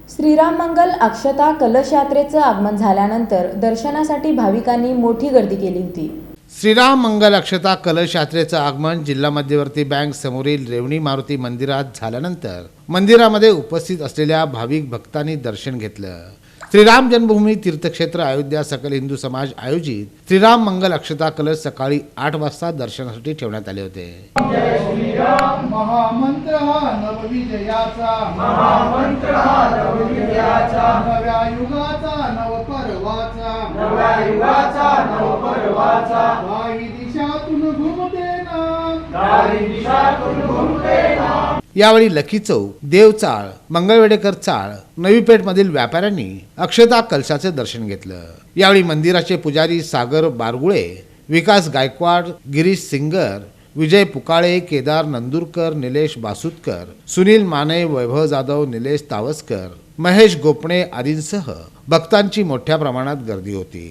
श्रीराम मंगल अक्षता कलश यात्रेचं आगमन झाल्यानंतर दर्शनासाठी भाविकांनी मोठी गर्दी केली होती। श्रीराम मंगल अक्षता कलश यात्रेचं आगमन जिल्हा मध्यवर्ती बँक समोरील रेवणी मारुती मंदिरात झाल्यानंतर मंदिरामध्ये उपस्थित असलेल्या भाविक भक्तांनी दर्शन घेतलं। श्रीराम जन्मभूमी तीर्थक्षेत्र अयोध्या सकल हिंदू समाज आयोजित श्रीराम मंगल अक्षता कलश सकाळी 8 वाजता दर्शनासाठी ठेवण्यात आले होते। जय श्रीराम महामंत्र हा नवविजयाचा, महामंत्र हा नवविजयाचा, नव्या युगाचा नवपर्वाचा, नव्या युगाचा नवपर्वाचा, काही दिशातून घुमते ना, काही दिशातून घुमते ना। यावेळी लकी चौक, देवचाळ, मंगळवेडेकर चाळ, नवी पेठ मधील व्यापाऱ्यांनी अक्षता कलशाचे दर्शन घेतलं। यावेळी मंदिराचे पुजारी सागर बारगुळे, विकास गायकवाड, गिरीश सिंगर, विजय पुकाळे, केदार नंदुरकर, निलेश बासुतकर, सुनील माने, वैभव जाधव, निलेश तावसकर, महेश गोपणे आदींसह भक्तांची मोठ्या प्रमाणात गर्दी होती।